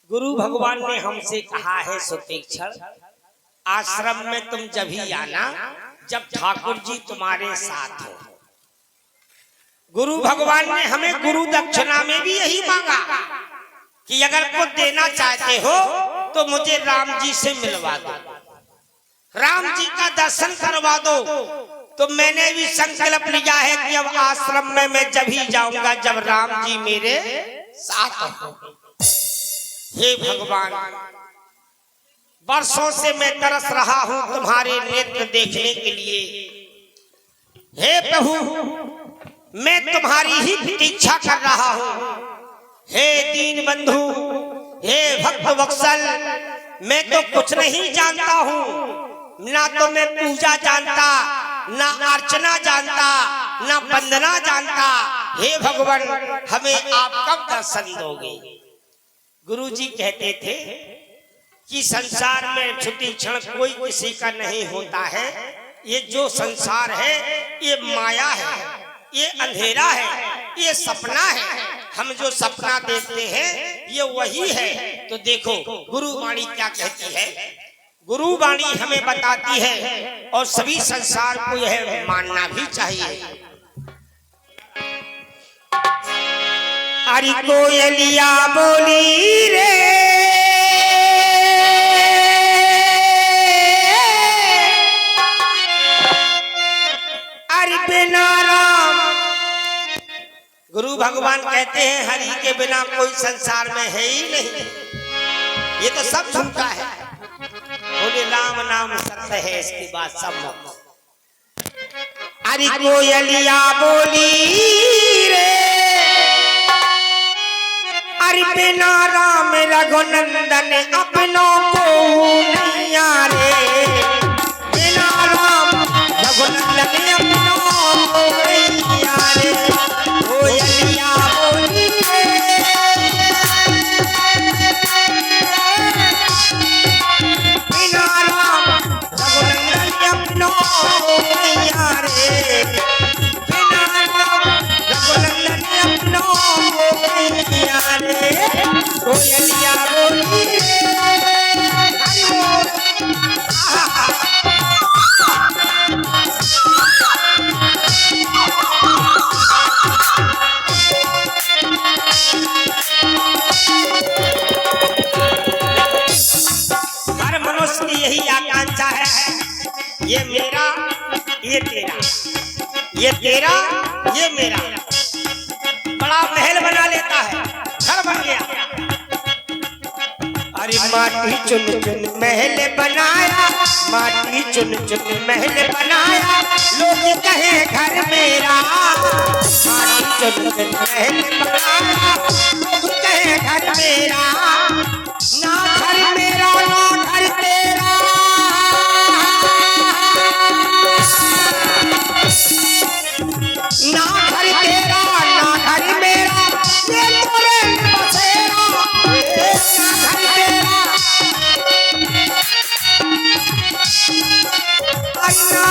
गुरु भगवान ने हमसे कहा है सुतीक्षण, आश्रम में तुम जब ही आना जब ठाकुर जी तुम्हारे साथ हो। गुरु भगवान ने हमें गुरु दक्षिणा में भी यही मांगा कि अगर कुछ देना चाहते हो तो मुझे राम जी से मिलवा दो, राम जी का दर्शन करवा दो। तो मैंने भी संकल्प लिया है कि अब आश्रम में मैं जब ही जाऊंगा जब राम जी मेरे साथ हो। हे भगवान, वर्षों से मैं तरस रहा हूं तुम्हारे नेत्र देखने के लिए। हे प्रभु, मैं तुम्हारी ही प्रतीक्षा कर रहा हूं। हे दीन बंधु, हे भक्त वत्सल, मैं तो कुछ नहीं जानता हूं, ना तो मैं पूजा जानता, ना अर्चना जानता, ना वंदना जानता। हे भगवान, हमें आप कब दर्शन दोगे? गुरु जी कहते थे कि संसार में छुट्टी क्षण कोई किसी का नहीं होता है। ये जो संसार है ये माया है, ये अंधेरा है, ये सपना है। हम जो सपना देखते हैं ये वही है। तो देखो गुरु वाणी क्या कहती है। गुरु वाणी हमें बताती है और सभी संसार को यह मानना भी चाहिए। अरे कोयलिया बोली रे, अरे बिना राम। गुरु भगवान कहते हैं हरि के बिना कोई संसार में है ही नहीं। ये तो सब झूठा है। बोले राम नाम सत्य है, इसकी बात सब। अरे कोयलिया बोली रे, अरे बिना राम रघुनंदन अपनों को नैया रे, बिना राम रघुनंदन अपनों को नैया रे। कोयलिया बोली रे, बिना राम रघुनंदन अपनों को नैया रे, बिना राम रघुनंदन अपनों को नैया रे। कोयलिया बोली रे, हर मनुष्य की यही आकांक्षा है, ये मेरा, ये तेरा, ये तेरा, ये मेरा। बड़ा महल बना लेता है, घर बन गया। अरे माटी चुन चुन महल बनाया, माटी चुन चुन महल बनाया, लोग कहे घर मेरा। माटी चुन चुन महल बनाया, लोग कहे घर मेरा। ना घर मेरा ना घर तेरा, ना घर तेरा ना घर मेरा, ये मोरे बसेरा। ना घर तेरा,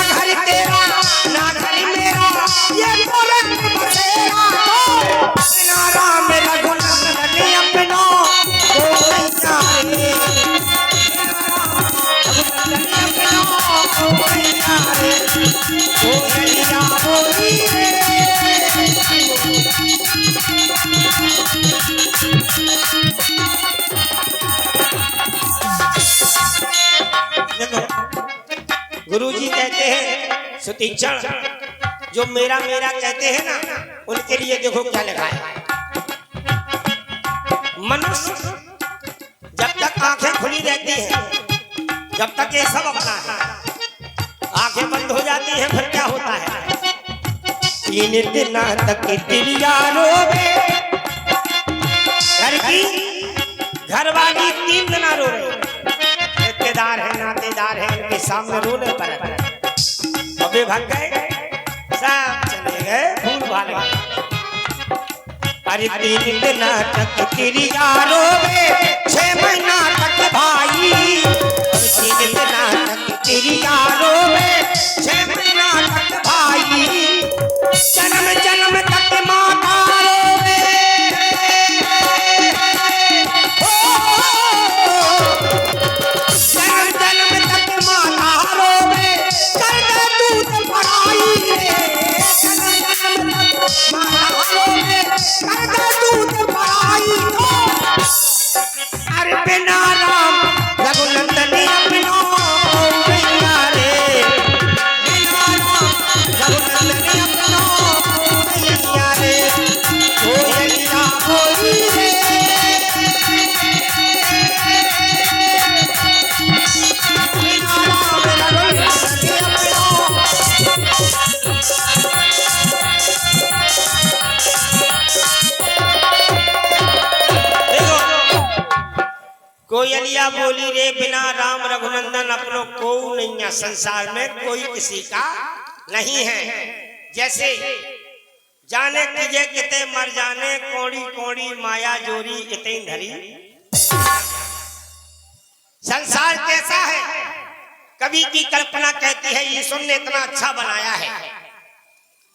ना घर तेरा ना घर मेरा, ये मोरे बसेरा। बिना राम रघुनंदन अपनों को नैया रे, रघुनंदन अपनों को नैया रे। कोयलिया बोली रे, गुरु जी कहते हैं सुतीक्षण, जो मेरा मेरा कहते हैं ना, उनके लिए देखो क्या लिखा है। मनुष्य जब तक आंखें खुली रहती हैं, जब तक ये सब अपना है, आंखें बंद हो जाती हैं फिर क्या होता है। 3 दिन तक तिरिया रोवे, घर की घरवाली 3 दिन रोवे। रिश्तेदार है नातेदार है, उनके सामने रोने पर अबे भाग गए, सब चले गए, फूल भाग गए। अरे 3 दिन तक तिरिया रोवे, 6 महीना तक भाई। 3 दिन तक तिरिया रोवे, 6 महीना तक भाई। जन्म जन्म तक माता रोवे, ओ कोयलिया बोली रे बिना राम रघुनंदन अपनों को नहीं है, संसार में कोई किसी का नहीं है। जैसे जाने तुझे किते मर जाने, कोड़ी कोड़ी माया जोरी इतनी धरी। संसार कैसा है, कवि की कल्पना कहती है ईश्वर ने इतना अच्छा बनाया है।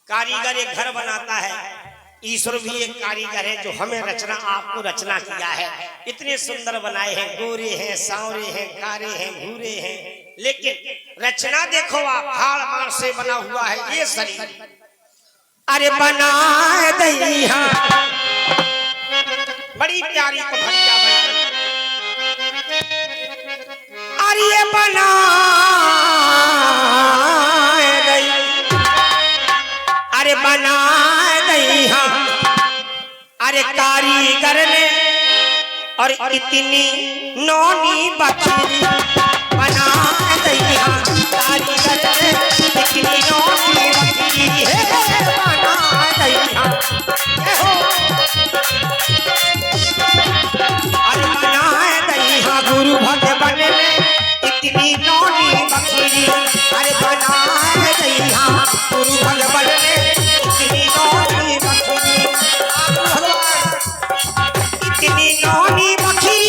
कारीगर एक घर बनाता है, ईश्वर भी एक कारीगर है जो हमें रचना आपको रचना किया है। इतने सुंदर बनाए हैं, गोरे हैं, सांवरे हैं, कारे हैं, भूरे हैं, लेकिन रचना देखो आप, हाड़ मार से बना हुआ है ये शरीर। अरे बनाए दैया बड़ी प्यारी कोठरिया बनाई, अरे बनाए दैया, अरे बनाए दैया, अरे कारीगर ने और इतनी नौनी बकरी बनाए दैया, कारीगर ने इतनी नौनी बकरी बनाए दैया, अरे बनाए दैया गुरु भगवान ने इतनी नौनी बकरी, अरे बनाए दैया गुरु भगवान ने इतनी नौनी बकरी, इतनी नौनी बकरी,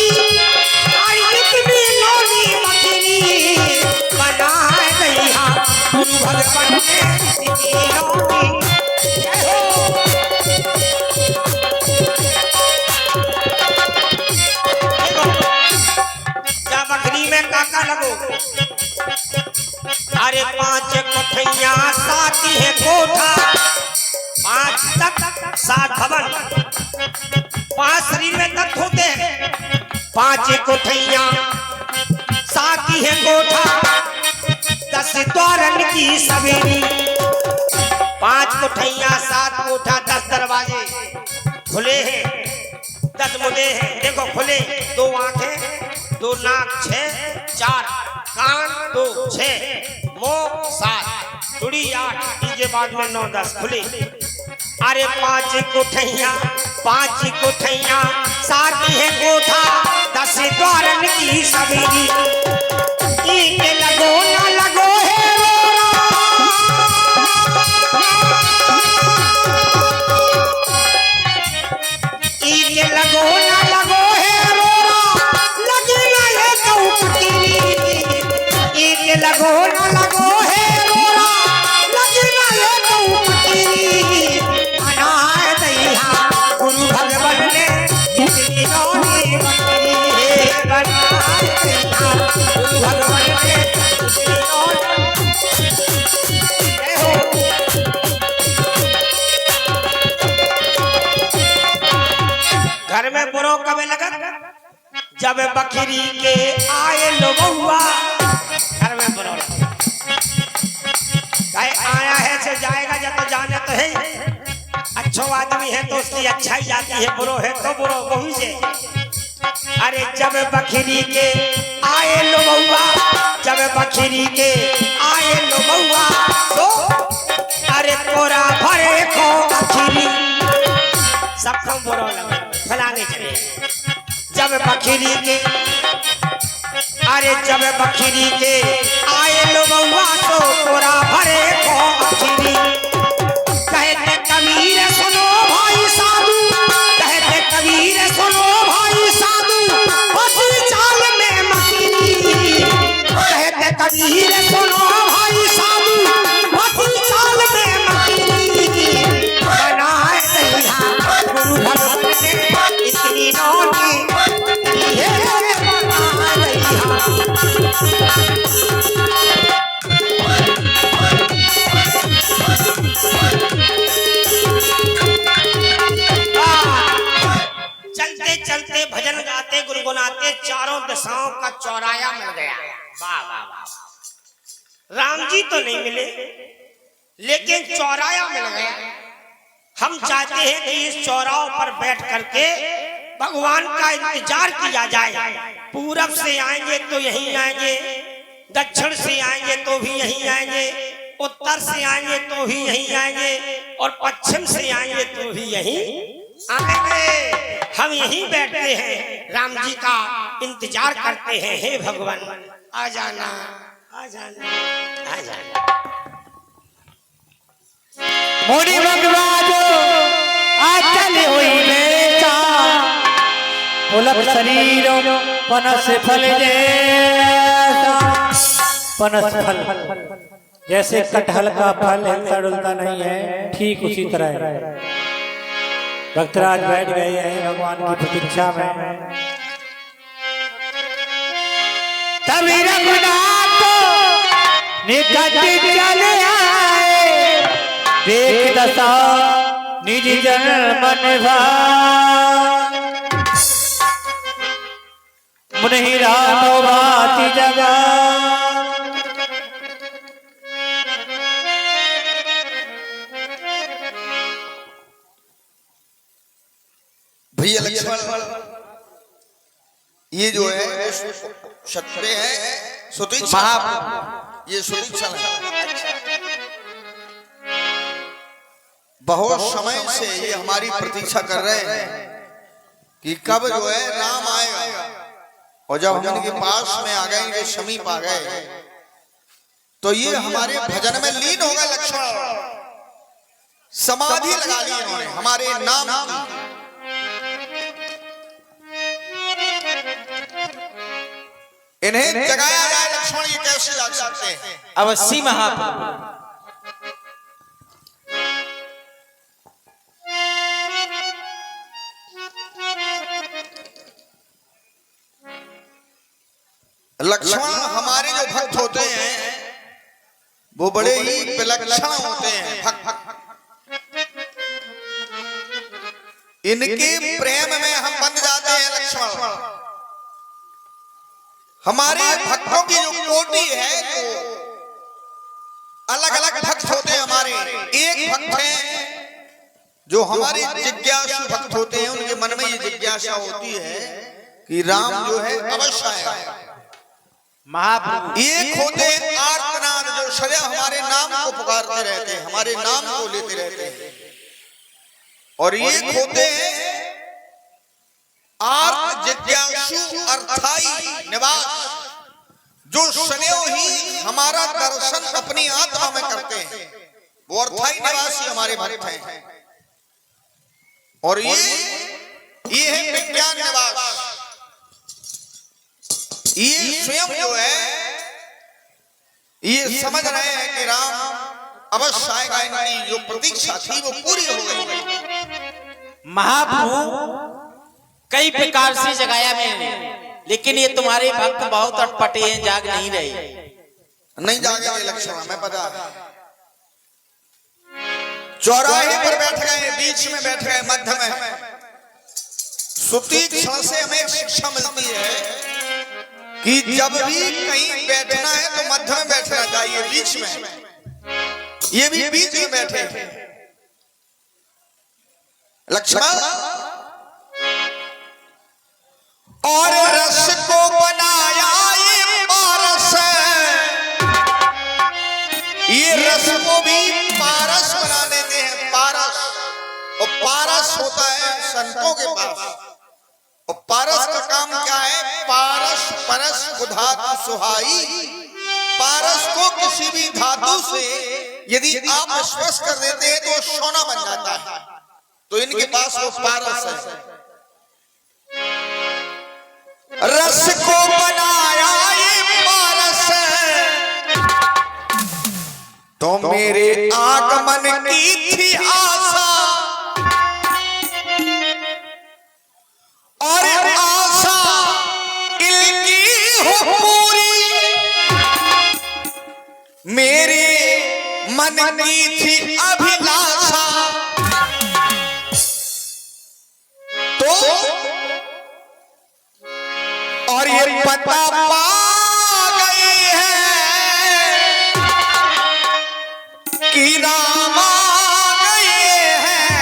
अरे इतनी नौनी बकरी बनाए दैया गुरु भगवान ने इतनी नौनी। क्या बकरी में काका लगो, अरे 5 कोठैया 7 है कोठा, 5 तक 7 भवन, 5 शरीर में तत्व होते हैं, 5 कोठैया 7 है कोठा, 10 द्वारन की सवेरी, 5 कोठैया 7 कोठा, 10 दरवाजे खुले हैं, 10 मुंडे हैं, देखो खुले, 2 आंखें, 2 नाक, 6 4 कान, 2 6 मुंह, 7 चुड़ी, 8 तीजे बाद में 9 10 खुले। अरे 5 कोठैया 7 है कोठा, 10 द्वारन की सवेरी, ईंट लगो न लगो है रोरा, ईंट लगो न लगो है रोरा, लगे ना ये कौपटी, ईंट लगो न लगो है रोरा, लगे ना ये कौपटी, बनाए दैया गुरु भगवान ने इतनी नौनी बकरी, बनाए दैया गुरु भगवान ने इतनी नौनी। घर में बुरो कबे लगा, जब बकरी के आए लो बउआ, घर में बुरो आया है से जाएगा, जब तो जाने तो है, अच्छो आदमी है तो उसकी अच्छाई जाती है, बुरो है तो बुरो बहु से। अरे जब बकरी के आए लो बउआ, जब बकरी के आए लो बउआ, तो अरे कोरा भरे को बकरी, सबको बुरो लगे फैलाने चले। जब बकरी के, अरे जब बकरी के आए लो बउआ, तो कोरा भरे को बकरी, कहते कबीर सुनो भाई साधु, कहते कबीर सुनो भाई साधु, उसी चाल में मकरी, कहते कबीर सुनो भाई साधु, उसी चाल में मकरी, बनाए दैया गुरु भगवान ने इतनी नौनी, ये बनाए दैया। चलते चलते भजन गाते गुनगुनाते चारों दिशाओं का चौराया मिल गया। वाह वाह वाह, राम जी तो नहीं मिले लेकिन चौराया मिल गया। हम चाहते हैं कि इस चौराहों पर बैठ करके भगवान का इंतजार किया जाए। पूरब से आएंगे तो यहीं आएंगे, दक्षिण से आएंगे तो भी यहीं आएंगे, उत्तर से आएंगे तो भी यहीं आएंगे, और पश्चिम से आएंगे तो भी यहीं आएंगे, हम यहीं बैठते हैं, राम जी का इंतजार करते हैं। हे भगवान आ जाना, आ जाना, आ जाना। मोरी भगवान आचल हुई बेचा पुलक शरीर पनस फल जैसा। पनस फल जैसे कटहल का फल हिलता डुलता नहीं है, ठीक उसी तरह है। भक्तराज बैठ गए हैं भगवान की प्रतीक्षा में। तभी रघुनाथ निकट चले आए, देख दशा निज जन मन भाई। मुनि रातो भांति जगह भैया लक्ष्मण, ये जो है क्षत्रिय है, सुतीक्षण, ये सुतीक्षण है। बहुत समय से ये हमारी प्रतीक्षा कर रहे हैं कि कब जो है राम आएगा। और जब हम इनके पास में आ गए, इनके समीप आ गए, तो ये हमारे भजन में लीन हो गए। लक्ष्मण समाधि लगा ली इन्होंने हमारे नाम की। इन्हें जगाया जाए लक्ष्मण, ये कैसे जाग सकते हैं? अवश्य महाप्रभु। लक्ष्मण हमारे जो भक्त होते हैं वो बड़े ही विलक्षण होते हैं। इनके प्रेम में हम बंध जाते हैं। लक्ष्मण हमारे भक्तों की जो कोटि है, तो अलग अलग भक्त होते हैं हमारे। एक भक्त हैं जो हमारे जिज्ञासु भक्त होते हैं, उनके मन में ये जिज्ञासा होती है कि राम जो है अवश्य आएगा। महाप्रभु एक होते हैं आर्तनाद, जो सदैव हमारे नाम को पुकारते रहते हैं, हमारे नाम को लेते रहते हैं। और एक होते हैं आर्त जिज्ञासु अर्थाई निवास, जो सदैव ही हमारा दर्शन अपनी आत्मा में करते हैं। वो अर्थाई निवासी हमारे भक्त हैं। और ये है विज्ञान निवास। ये स्वयं जो है ये समझ रहे हैं कि राम अवश्य आएगा। इनकी जो प्रतीक्षा थी वो पूरी हो गई। महाप्रभु कई प्रकार से जगाया मैंने, लेकिन ये तुम्हारे भक्त बहुत अटपटे हैं, जाग नहीं रहे। नहीं जागेंगे लक्ष्मण, हमें पता है। चौराहे पर बैठ गए, बीच में बैठ गए, मध्य में। सुतीक्षण से हमें एक शिक्षा मिलती है कि जब भी कहीं बैठना है तो मध्य में बैठना चाहिए, बीच में। ये भी बीच में बैठे लक्ष्मण। और रस को बनाया ये पारस, ये रस को भी पारस बना देते हैं। पारस, और पारस होता है संतों के पास। और पारस का काम क्या है? पारस परस धातु सुहाई। पारस को किसी भी धातु से यदि आप स्पर्श कर देते हैं तो सोना बन जाता है। तो इनके पास वो पारस है। रस को बनाया ये पारस, तो मेरे आगमन की थी आशा। और आशा इनकी हो पूरी, मेरे मन की थी अभिलाषा। तो और ये पता पा गई है कि राम आ गए हैं।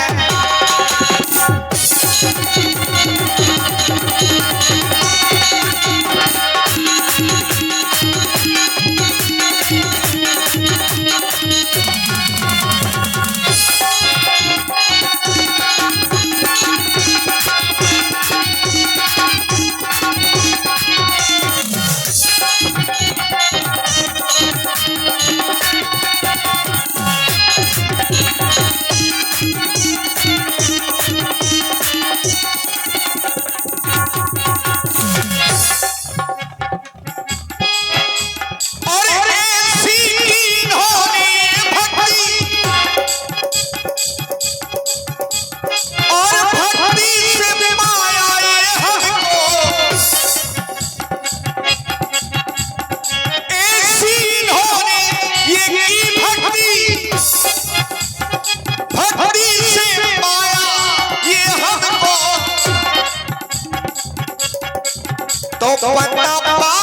तो पता पा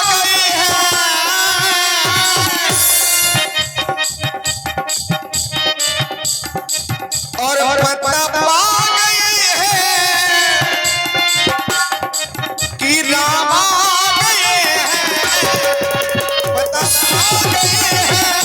गए हैं और पता पा गए हैं कि राम आ गए हैं, पता पा गए हैं।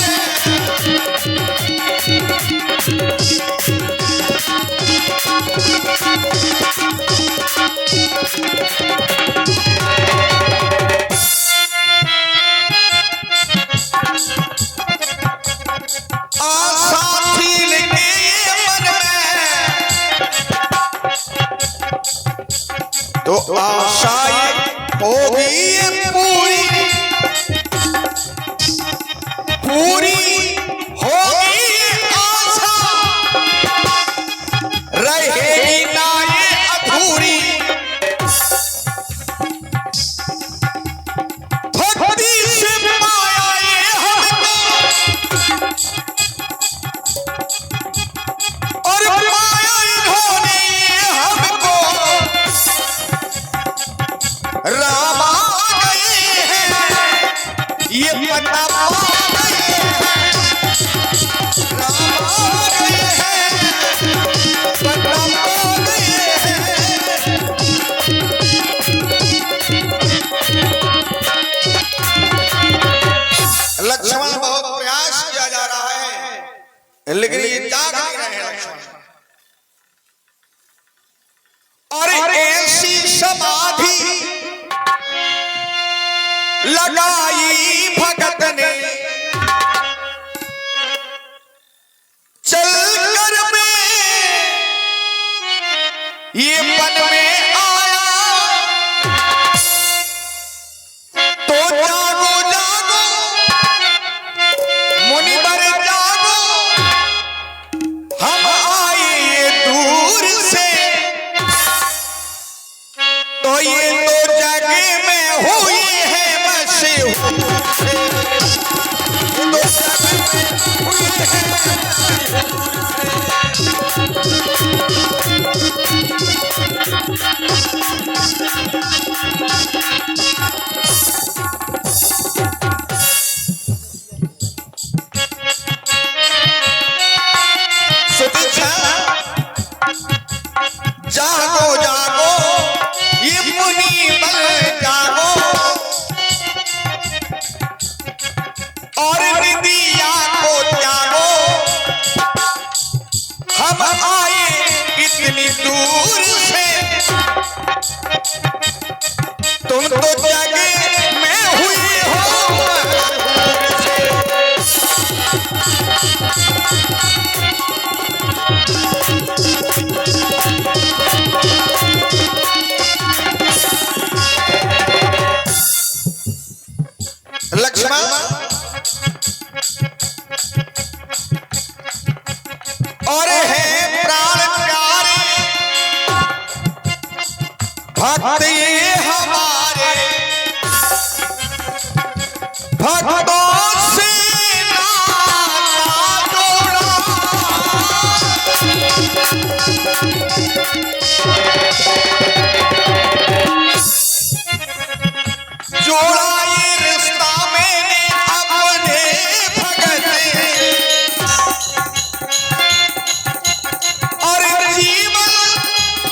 तो आशाएं होगी पूरी पूरी होगी आशा, रहेगी ना ये अधूरी। भक्ति से पाया ये हमको और पाया इन्होंने हमको, राम आ गए हैं ये पता पा गए हैं, राम आ गए हैं पता पा गए हैं। लक्ष्मण बहुत प्रयास किया जा रहा है लेकिन ये जाग नहीं रहे हैं लक्ष्मण। और ऐसी समाधि लगाई भगत ने चलकर में ये मन में आया, तो जागो जागो मुनिवर जागो, हम आए दूर से, तो ये तो जगह में हुई जागो जागो ये मुनि बल जागो, और निदिया को त्यागो, हम आए इतनी दूर से, तुम तो जगह में हुई हो। लक्ष्मण और है प्राण प्यारे भक्त ये हमारे, भक्तों से नाता जोड़ा, जोड़ा ये रिश्ता मैंने अपने भगत और जीवन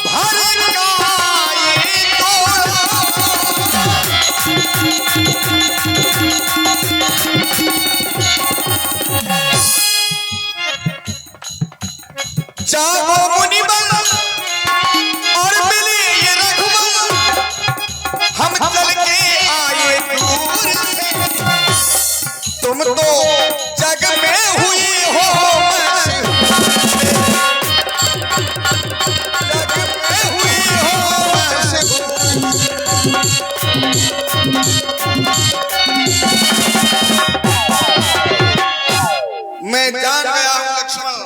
भर का ये तोड़ा। जागो मुनिवर और मिले ये रघुवर, हम चल के आए दूर से, तुम तो जग में हुई हो जग में हुई हो। मैं जान गया हूं लक्ष्मण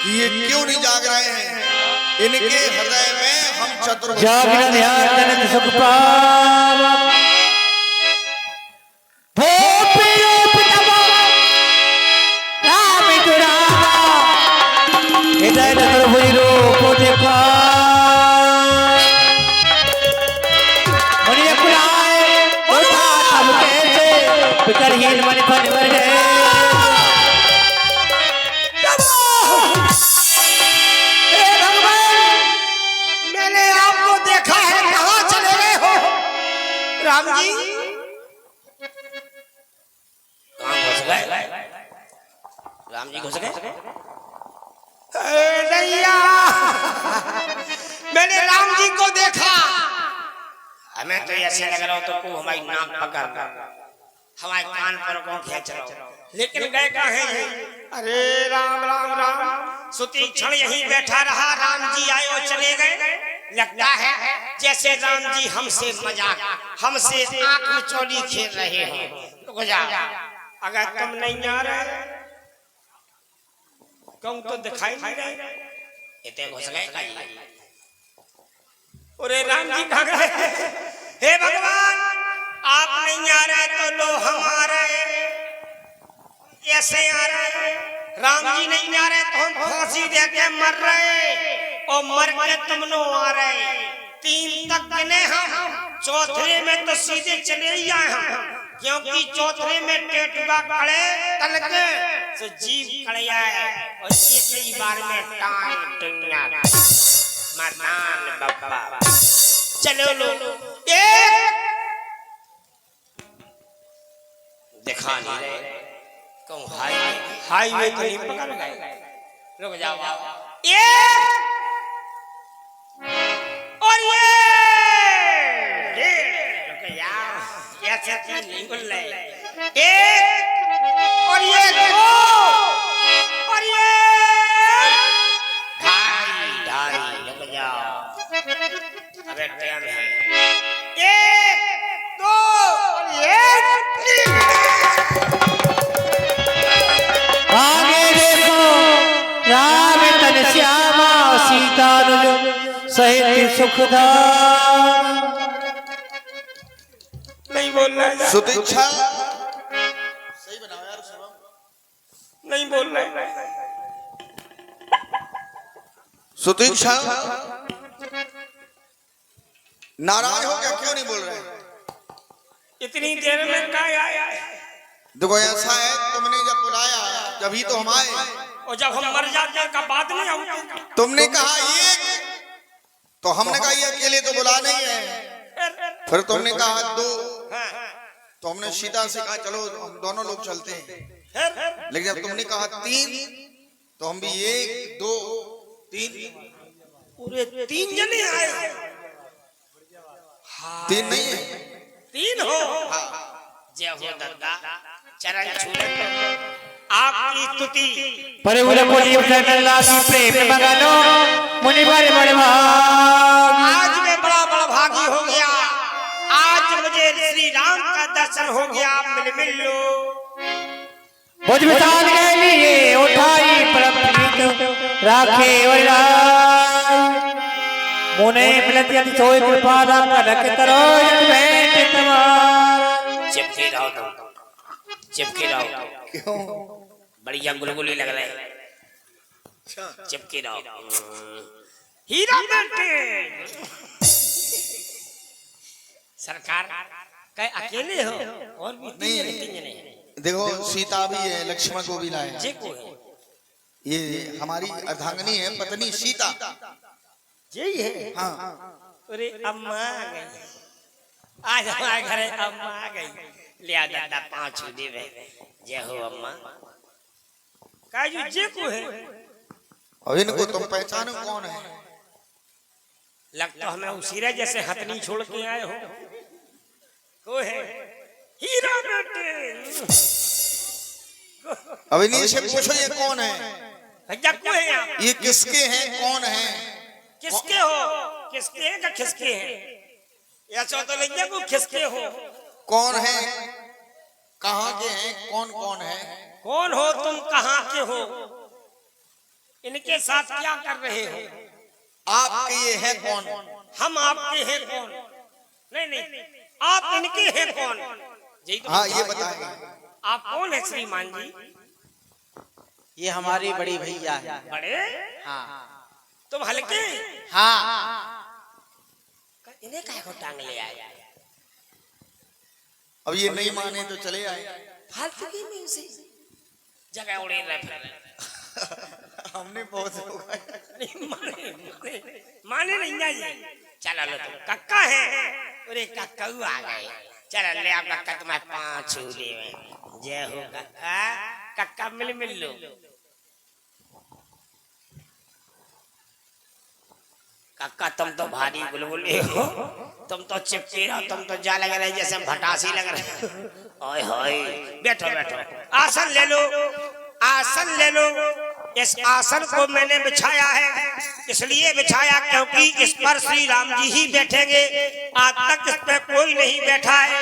कि ये क्यों नहीं जाग रहे हैं, इनके हृदय में हम चतुर्भुज जागरण ध्यान जनक सुख पावा, भोपियो पितवा राम दुरावा, हृदय चतुर्भुज रूप देखा। मुनिया पितरहीन मन फन कर गए। हे भगवान, मैंने आपको देखा है, कहाँ चले गए हो राम जी? कहाँ घुस गए? राम जी घुस गए? नैया, मैंने राम जी को देखा। हमें तो ऐसे लग रहा हो तो को हमारी नाक पकड़ हमारे कान पर को खींच रहा हो, लेकिन गए कहाँ हैं? अरे राम राम राम, सुती क्षण यहीं बैठा रहा, राम जी आए और चले गए। लगता है जैसे राम जी हमसे मजाक, हमसे आंख में चोली खेल रहे हो। रुक जा, अगर तुम नहीं आ रहे कहूं तो दिखाई नहीं रहे, इतने घुस गए कहीं। अरे राम जी कहाँ गए? हे भगवान, आप नहीं आ रहे तो लो हम आ रहे, ऐसे आ रहे। राम जी नहीं आ रहे तो हम फांसी दे के मर रहे, और मर के तुम लो आ रहे। 3 तक गिने हम, चौथे में तो सीधे चले ही आए हम, क्योंकि चौथे में टेटुआ खड़े तल के तो जीव खड़े आए, और एक ही बार में टांग टंगा मरदान बाबा। चलो लो एक दिखा नहीं रहे, कहूँ हाईवे तो नहीं पकड़ गए। रुक जाओ, एक और ये रुक जाओ, ऐसे तीन नहीं बोल रहे, एक और ये 2 और ये ढाई। रुक जाओ, अबे टाइम है, 1 2 और ये 3। आगे देखो राम तन श्यामा सीता अनुज सहित सुखधाम। नहीं बोल रहा, सुतीक्षा सही बनाओ यार, शुभम नहीं बोल रहा। सुतीक्षा नाराज हो गया, क्यों नहीं बोल रहे? इतनी देर में क्या आया? देखो ऐसा है, तुमने जब बुलाया तभी तो हम आए, और जब हम मर जाते का बात नहीं होती। तुमने कहा ये, तो हमने कहा ये अकेले तो बुला नहीं है। फिर तुमने कहा 2, तो हमने सीता से कहा चलो हम दोनों लोग चलते हैं। लेकिन जब तुमने कहा 3, तो हम भी 1 2 3 पूरे 3 जने आए। 3 नहीं है, 3 हो। जय हो दत्ता, चरण छूले आपकी स्तुति। परे उरे कोली उठे लासी प्रेम मगनो मुनि बड़े बड़े भाग। आज मैं बड़ा भागी हो गया, आज मुझे श्री राम का दर्शन हो गया। मिल लो बुझ विशाल के लिए उठाई परम प्रीत राखे और मुने मिलती अति सोई कृपा दान रख करो भेंट तुम्हारा। चिपके रहो तुम, चिपके रहो। क्यों? बढ़िया गुलगुली लग रहे हैं, चिपके रहो। हीरा बेटे सरकार कहे अकेले हो और भी 3 जने 3 जने हैं। देखो सीता भी है, लक्ष्मण को भी लाए, जे को है, ये हमारी अर्धांगिनी है पत्नी सीता। यही है। हाँ अरे अम्मा आ गई, आज हमारे घरे अम्मा आ गई। लिया दादा 5 देवे। जय हो अम्मा। काजू जे को है, और इनको तुम पहचानो कौन है? लगता हमें उसीरा जैसे हथनी छोड़ के आए हो। को है हीरा बेटे। अब इन्हीं से पूछो ये कौन है, भैया को है आप? ये किसके हैं, कौन है? किसके हो? किसके हैं का खिसके हैं? ऐसा तो नहीं को खिसके हो। कौन है, कहाँ के हैं, कौन कौन है? कौन हो तुम, कहाँ के हो, इनके साथ क्या कर रहे हो? आपके ये है कौन? हम आपके हैं कौन? नहीं नहीं, आप इनके हैं कौन? यही तो हाँ ये बताएंगे। आप कौन है श्रीमान जी? ये हमारे बड़े भैया है। बड़े? हाँ तुम हल्के? हाँ। इन्हें काहे को टांग ले आए? अब ये नहीं माने तो चले आए। फालतू की में से जगह उड़े रहे फिर हमने बहुत होगा। नहीं माने नहीं ना ये। चलो लो तुम कक्का है। अरे कक्का आ गए। चलो ले आप कक्का तुम्हारे पांच छूले में जय हो कक्का। कक्का मिल लो। कक्का तुम तो भारी बुलबुले हो। तुम तो चिपके रहो। तुम तो जा लग रहे जैसे भटासी लग रहे। ओए होए बैठो बैठो आसन ले लो। आसन ले लो। इस आसन को मैंने बिछाया है इसलिए बिछाया क्योंकि इस पर श्री राम जी ही बैठेंगे। आज तक इस पे कोई नहीं बैठा है।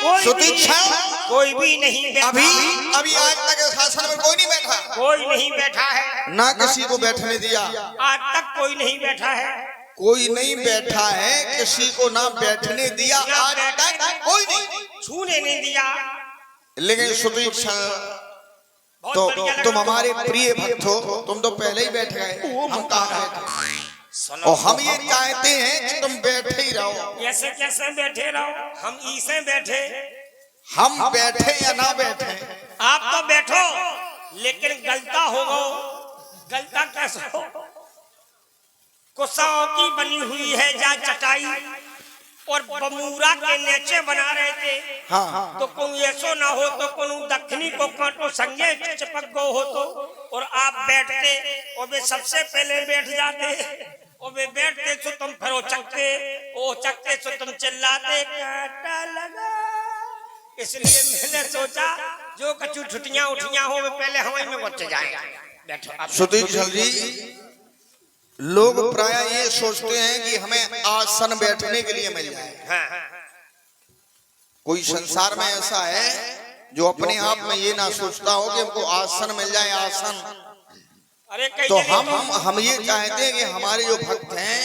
कोई भी नहीं बैठा। अभी आज तक इस आसन पर कोई नहीं बैठा। कोई नहीं बैठा है। ना किसी को बैठने दिया। आज तक कोई नहीं बैठा है। कोई नहीं बैठा है किसी को ना बैठने दिया। आज तक कोई नहीं छूने नहीं दिया। लेकिन सुदीक्षा तो तुम हमारे प्रिय भक्त हो। तुम तो पहले ही बैठ गए। हम कहाँ बैठे। और हम ये चाहते हैं कि तुम बैठे ही रहो। ऐसे कैसे बैठे रहो। हम इसे बैठे। हम बैठे या ना बैठे आप तो बैठो लेकिन गलता होगा। गलता कैसे हो। कुसाओं की बनी हुई है जा चटाई और बमूरा के नीचे बना रहे थे। हाँ। तो कोई ऐसो ना हो तो कोई दक्षिणी को कांटो संगे चिपक गो हो तो और आप बैठते और वे सबसे पहले बैठ जाते और वे बैठते तो तुम फिर ओ चक्के तो तुम चिल्लाते कांटा लगा। इसलिए मैंने सोचा जो कछु छुट्टियां उठियां हो वे पहले हवाई में बच जाए। बैठो सुदीक्षा जी लोग प्राय ये सोचते हैं कि हमें आसन बैठने के लिए मिल जाए। हाँ। कोई संसार में ऐसा है जो अपने आप में ये ना सोचता हो कि हमको आसन मिल जाए। आसन अरे तो हम ये चाहते हैं कि हमारे जो भक्त हैं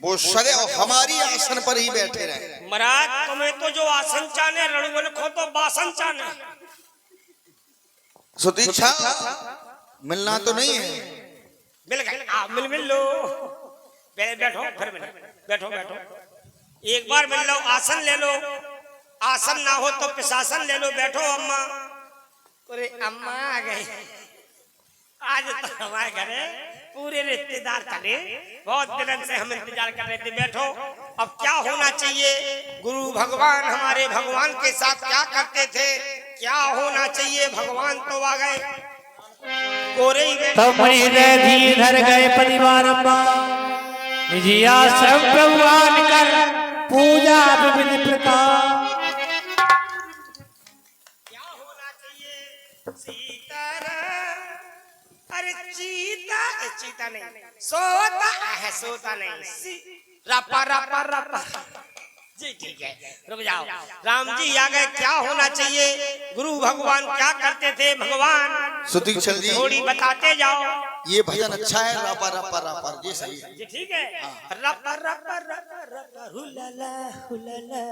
वो सदैव हमारी आसन पर ही बैठे रहे। महाराज तुम्हें तो जो आसन चाने रणवन खो तो बासन चाने। सुदीक्षा मिलना तो नहीं है। मिल गए आप मिल लो। पहले बैठो फिर मिलो। बैठो एक बार मिल लो। आसन ले लो। आसन ना हो तो प्रशासन ले लो। बैठो अम्मा। अरे अम्मा आ गई। आज तो हमारे घरे पूरे रिश्तेदार खड़े। बहुत दिनों से हम इंतजार कर रहे थे। बैठो। अब क्या होना चाहिए। गुरु भगवान हमारे भगवान के साथ क्या करते थे क्या होना चाहिए। भगवान तो आ गए। तब धीधर गए परिवार निजिया सब भगवान कर पूजा विविध प्रकार। क्या होना चाहिए। सीताराम। अरे चीता नहीं सोता नहीं। रपा जी ठीक है रुक जाओ। राम जी आ गए। क्या होना चाहिए। गुरु भगवान क्या करते थे। भगवान सुदीक्षा जी थोड़ी बताते जाओ। ये भजन अच्छा है। रापा रापा रापा ये सही है। जी ठीक है। रपा रपा रपा रपा हुलाला हुलाला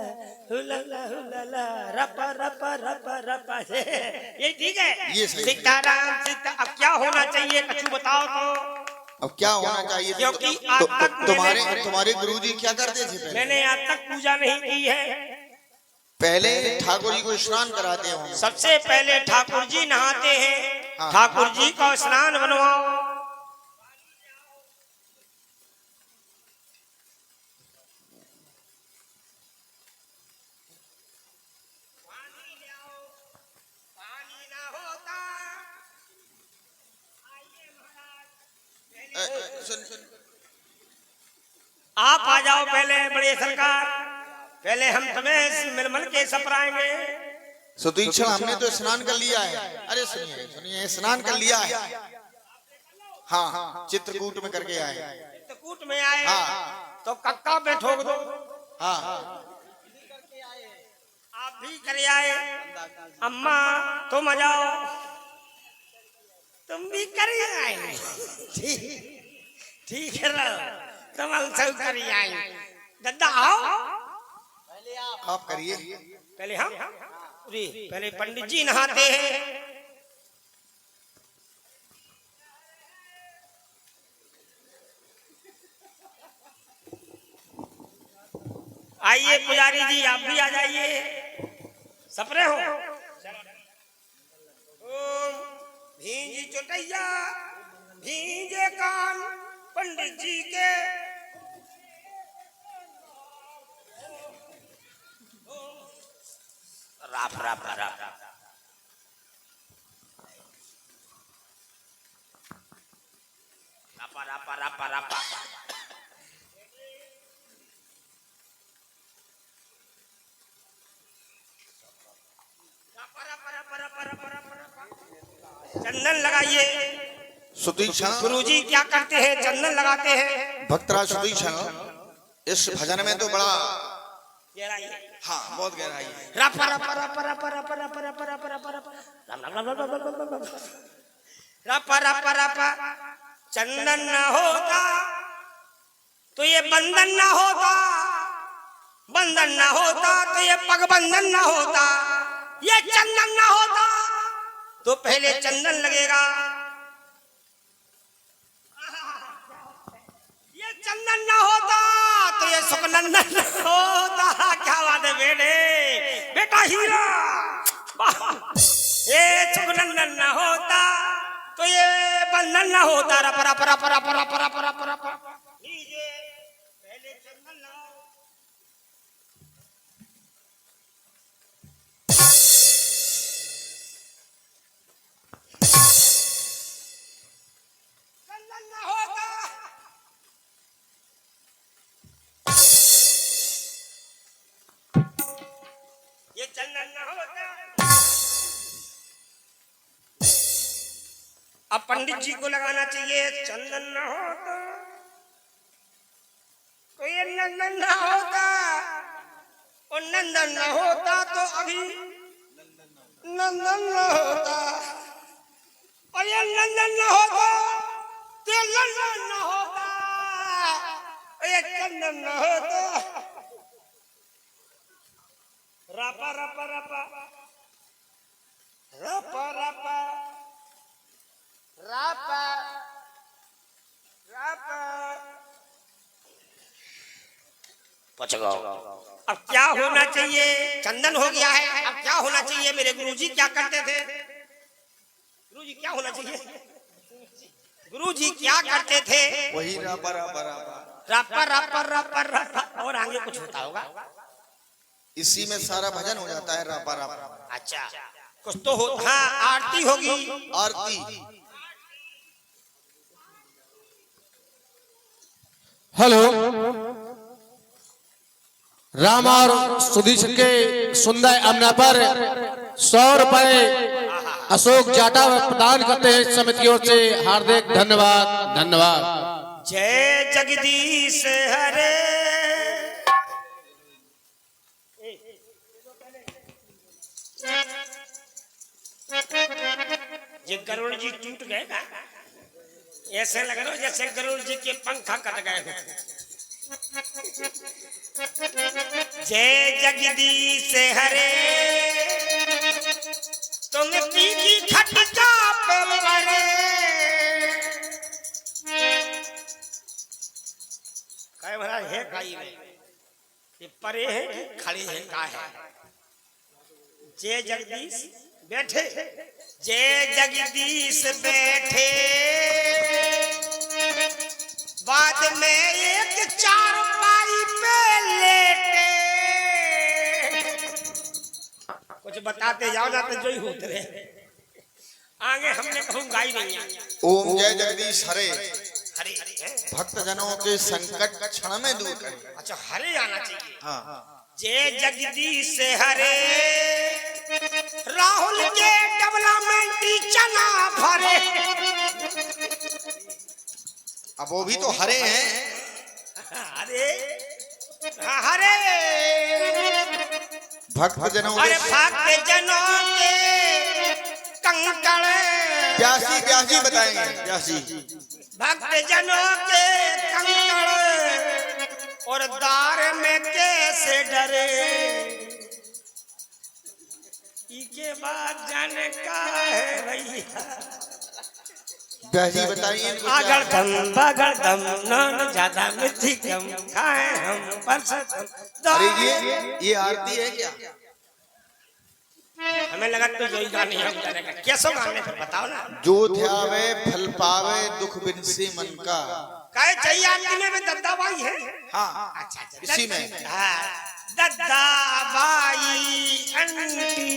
हुलाला हुलाला रपा रपा रपा रपा ये ठीक है। ये सही है। सीताराम सीता। अब क्या होना चाहिए कछु बताओ तो। अब क्या होना चाहिए। क्योंकि आज तक तुम्हारे गुरुजी क्या करते थे पहले। मैंने आज तक पूजा नहीं की है। पहले ठाकुर जी को स्नान कराते हो। सबसे पहले ठाकुर जी नहाते हैं। हाँ। ठाकुर जी का स्नान बनवाओ। आप आ जाओ पहले बड़े सरकार। पहले हम तुम्हें मिलमल के सपराएंगे। सुदीक्षा हमने तो स्नान कर लिया है। अरे सुनिए स्नान कर लिया है। हाँ चित्रकूट में करके आए। चित्रकूट में आए। हाँ। तो कक्का पे ठोक दो। हाँ आप भी कर आए। अम्मा तुम आ जाओ। तुम भी कर आए। ठीक है तुम सब कर आए। दद्दा आओ। आप करिए। पहले हम पहले पंडित जी नहाते हैं। आइए पुजारी जी आप भी आ जाइए। सपने हो। ओम भींजी चुटैया भींजे कान पंडित जी के। राप राप राप रापा रापा रापा रापा। चंदन लगाइए। सुतीक्षण गुरुजी क्या करते हैं? चंदन लगाते हैं। भक्तराज सुतीक्षण इस भजन में तो बड़ा गहराई है। हाँ बहुत गहराई है। रपा रपा रपा रपा रपा रपा रपा रपा रपा रपा राम राम राम राम राम राम राम। रपा रपा रपा। चंदन न होता तो ये बंधन न होता, बंधन न होता तो ये पगबंधन न होता, ये चंदन न होता तो पहले चंदन लगेगा, ये चंदन न होता तो ये सुखनंदन न होता। क्या बात है बेटे, बेटा हीरा। ये सुखनंदन न होता तो ये बंधन न होता। रपरा परा परा परा परा परा परा परा। पहले चंदन लगाओ। चंदन न होता ये चंदन न होता। अब पंडित जी को लगाना चाहिए। चंदन न होता तो ये नंदन न होता, और नंदन न होता तो अभी नंदन न होता, और ये नंदन न होता तो ये नंदन न होता, और ये चंदन न होता। रपा रपा रपा रपा रपा रपा रपा। अब क्या होना चाहिए? चंदन हो गया है, अब क्या होना चाहिए? मेरे गुरुजी क्या करते थे? गुरुजी क्या होना चाहिए? गुरुजी क्या करते थे? वही रपा रपा रपा। रपा रपा रपा रपा। और आगे कुछ होता होगा? इसी में सारा भजन हो जाता है रपा रपा। अच्छा कुछ तो हो। हाँ आरती होगी। आरती। हेलो, राम और सुधीश के सुंदर अमना पर 100 रुपए अशोक जाटा प्रदान करते हैं समिति की ओर से। हार्दिक धन्यवाद। धन्यवाद। जय जगदीश हरे। ये गरुड़ जी टूट गए ना, ऐसे लग रहा जैसे गरुड़ जी के पंखा कट गए हो। जय जगदीश हरे तुम पीकी खटका पे पड़े। काय भरा है काई में ये परे है खड़े है का है? जय जगदीश बैठे, जय जगदीश बैठे, बाद में एक चारपाई पे लेटे। कुछ बताते जाओ ना तो जो ही होते रहे। आगे हमने कहूँ गाई नहीं है। ओम जय जगदीश हरे हरे भक्त जनों के संकट क्षण में दूर करे। अच्छा हरे आना चाहिए। हाँ जय जगदीश हरे राहुल के डेवलपमेंट चना भरे। अब वो भी तो हरे हैं। हरे हरे भक्त जनों के अरे भक्त जनों के कंकड़ प्यासी प्यासी बताएंगे। प्यासी भक्त जनों के कंकड़ और दार में कैसे डरे। इसके बाद जाने का है भैया। प्यासी बताइए। आगड़ दम बगड़ दम नन ज्यादा मिठी कम खाए हम परसत। अरे ये आरती है क्या? हमें लगा तो जो ही गाने हम जानेगा। कैसो गाने फिर बताओ ना। जो ध्यावे फल पावे दुख बिनसी मन का। काहे चाहिए आरती में दद्दा बाई है। हाँ अच्छा अच्छा इसी में। हाँ, दद्दा बाई अंटी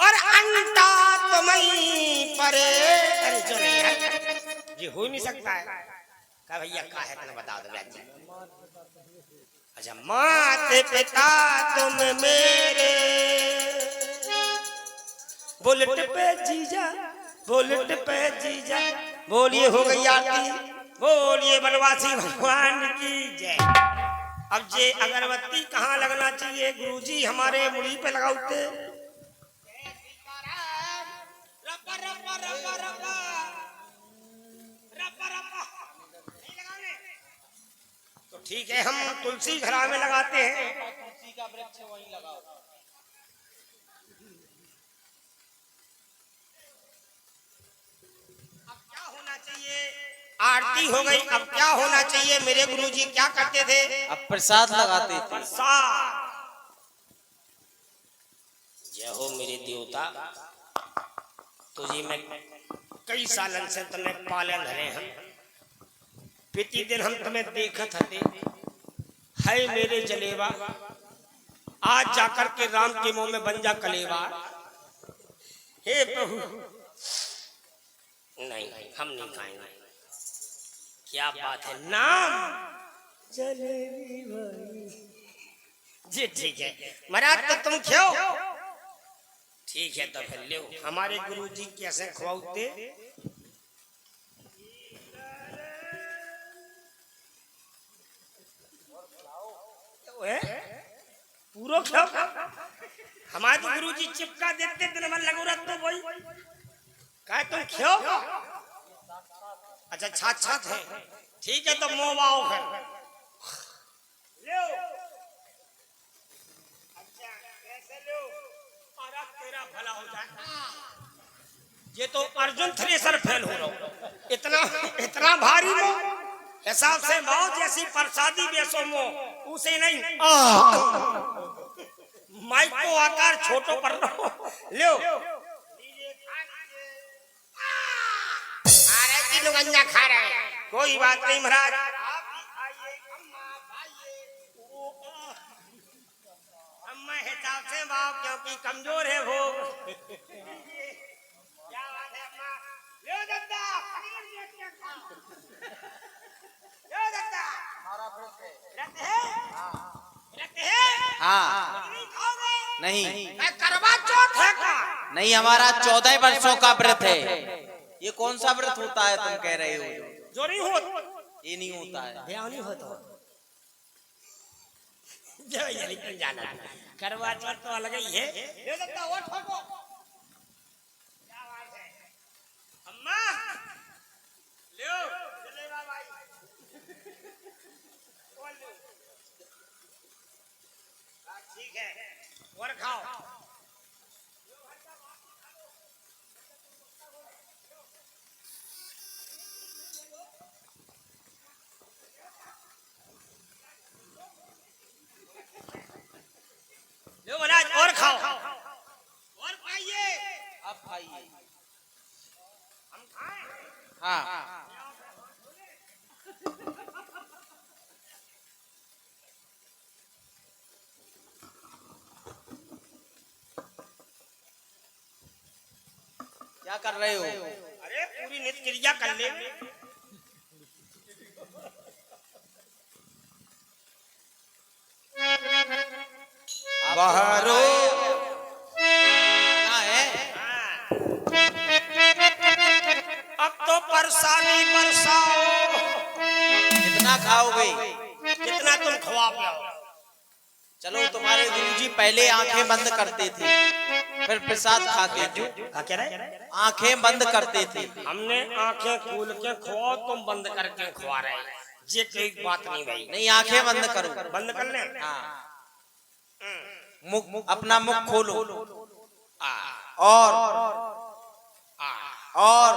और अंटा तुम्हें परे। अरे जो नहीं है ये हो नहीं सकता है। का भैया का है तो बता दो भैया। अच्छा, माते पिता तुम मेरे बुलेट पे जीजा, बुलेट पे जीजा। बोलिए हो गई आरती, बोलिए बनवासी भगवान की जय। अब ये अगरबत्ती कहाँ लगना चाहिए गुरुजी? हमारे मुड़ी पे लगाते। तो ठीक है, हम तुलसी घरा में लगाते हैं। तुलसी का वृक्ष वहीं लगाओ। अब क्या होना चाहिए? आरती हो गई, अब क्या होना चाहिए? मेरे गुरुजी क्या करते थे? अब प्रसाद लगाते थे। प्रसाद। जय हो मेरे देवता, तुझे मैं कई सालन से तुम्हें पालन रहे हैं। प्रति दिन हम तुम्हें देखत हते है मेरे जलेवा। आज जाकर के राम के मुंह में बन जा कलेवा। हे प्रभु, नहीं हम नहीं खाएंगे। क्या बात है, नाम जलेबी भाई जी। ठीक है महाराज, तो तुम खाओ। ठीक है तो फिर लो। हमारे गुरुजी कैसे खवाते? पूरा खाओ। हमारे तो गुरुजी चिपका देते दिन में लगो रहा तो वही क्या तुम खाओ। अच्छा छाछ छाछ है, ठीक है तो मोबाओ फिर लो। अच्छा कैसे लो? और तेरा भला हो जाए। ये तो अर्जुन थ्रेसर फेल हो रहा हूं। इतना भारी मो हिसाब से बहुत जैसी प्रसादी बेसो मो उसे नहीं। माइक को आकार छोटो पर लो। अरे की लुगंजा खा रहे हैं, कोई बात नहीं महाराज। अम्मा हिसाब से बाप क्योंकि कमजोर है वो। क्या बात है अम्मा? लो दद्दा, लो दद्दा। व्रत है? व्रत है? हाँ। नहीं खाओगे? नहीं मैं करवा चौथ है का? नहीं, हमारा 14 वर्षों का व्रत है। ये कौन सा व्रत होता है तुम कह रहे हो? जो नहीं होता ये नहीं होता है। ब्याह नहीं होता। जो ये निकल जाना करवा चौथ तो अलग ही है। ये लगता वो ठोको। क्या बात है अम्मा? लो जलेबा भाई बोल लो। ठीक है और खाओ। लो महाराज और खाओ और खाइए। अब खाइए। हम खाएं? हाँ। क्या कर रहे हो? अरे पूरी नित्य क्रिया कर ले। बाहरो है। अब तो परसानी बरसाओ। कितना खाओगे? कितना तुम खवा पाओ। चलो, तुम्हारे गुरुजी पहले आंखें बंद करते थे, फिर प्रसाद खाते थे। क्या कह रहे? आंखें बंद करते थे। हमने आंखें खोल के खवाओ, तुम बंद करके खवा रहे हैं। ये कोई बात नहीं भाई। नहीं, आंखें बंद करो। बंद कर ले। हाँ। मुख, अपना मुख खोलो। आ, और आ, और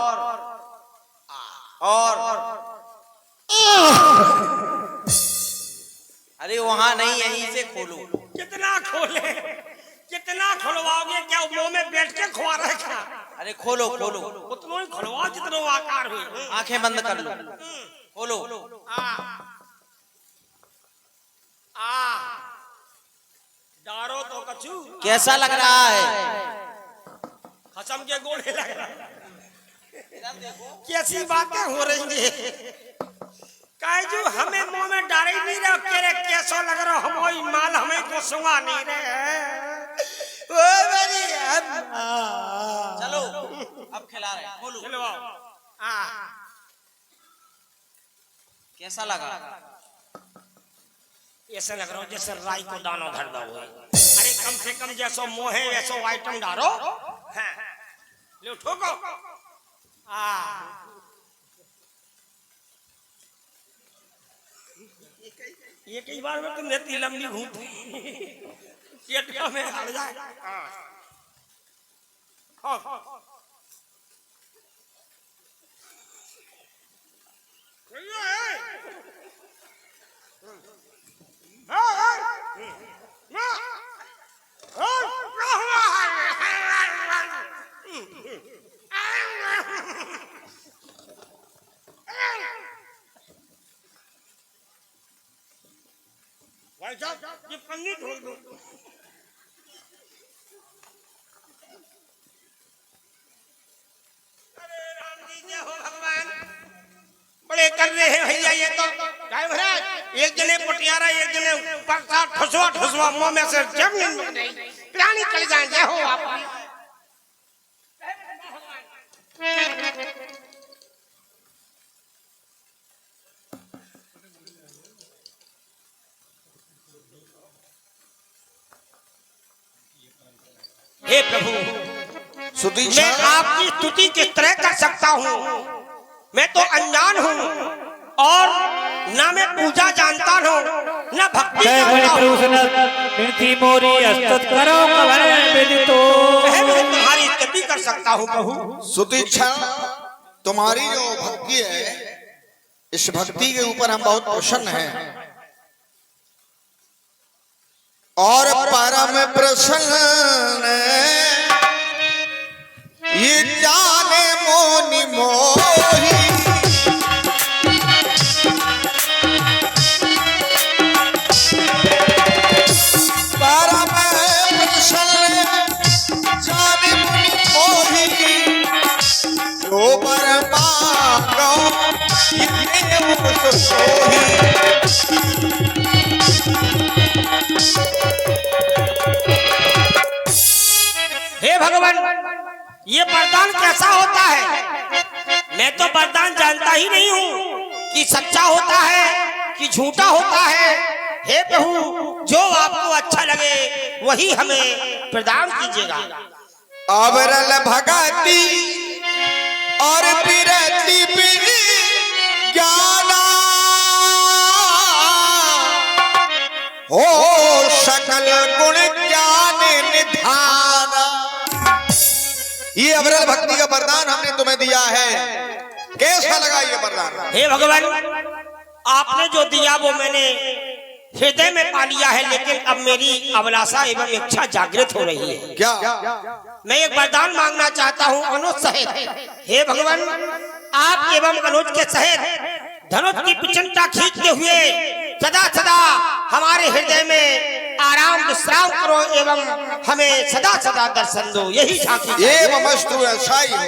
और अरे वहां नहीं, यहीं से खोलो। कितना खोले? कितना खुलवाओगे? क्या मुंह में बैठ के खुआ रहे क्या? अरे खोलो खोलो, उतना ही खुलवाओ जितना वो आकार हुई। आंखें बंद कर लो, खोलो। डारो तो कछु कैसा लग रहा है? हसम के गोले लग रहा है। कैसी बातें हो रही है? काजू हमें मुंह में डाल ही नहीं रहे, कह रहे कैसा लग रहा हम वही माल हमें को सुंगा नहीं रहे। ओ मेरी अम्मा। चलो अब खिला रहे, खोलो। कैसा लगा? ऐसा लग रहा हो जैसे राई को दाना धर दो। अरे कम से कम जैसो मोह है वैसो आइटम डालो। लो ठोको। ये कई बार में तुम इतनी लंबी घूमती पेट में हट जाए। भाई साहब ये पन्नी ढोल दो। अरे राम जी जय हो भगवान, बड़े कर रहे हैं भैया ये तो। काय महाराज एक जने पटियारा एक जने परसा ठसवा ठसवा मुंह में से जमीन में गई प्राणी चल जाए। जय हो आप। हे प्रभु सुदीक्षा, मैं आपकी स्तुति किस तरह कर सकता हूँ? मैं तो अनजान हूँ और ना मैं पूजा जानता हूँ ना भक्ति जानता हूँ। मैं तुम्हारी स्तुति कर सकता हूँ प्रभु। सुदीक्षा, तुम्हारी जो भक्ति है, इस भक्ति के ऊपर हम बहुत प्रसन्न हैं और परम प्रसन्न ये जाने मोनि मोही। परम प्रसन्न जाने मोनि मोही, जो बरमा गौ इतने मुझ सोही। हे भगवान ये वरदान कैसा होता है? मैं तो वरदान जानता ही नहीं हूँ कि सच्चा होता है कि झूठा होता है। हे प्रभु जो आपको अच्छा लगे वही हमें प्रदान कीजिएगा। अवरल भगति और विरति बिन ज्ञाना, हो सकल गुण ज्ञान निधाना। ये अवरल भक्ति का वरदान हमने तुम्हें दिया है, कैसा लगा ये वरदान? हे भगवान आपने जो दिया वो मैंने हृदय में पा लिया है, लेकिन अब मेरी अभिलाषा एवं इच्छा जागृत हो रही है। क्या? मैं एक वरदान मांगना चाहता हूँ अनुज सहित। हे भगवान आप एवं अनुज के सहित धनुष की पिचंटा खींचते हुए सदा सदा हमारे हृदय में आराम विश्राम करो एवं हमें सदा सदा दर्शन दो। यही झांकी एवं मस्तु ऐसा ही हो।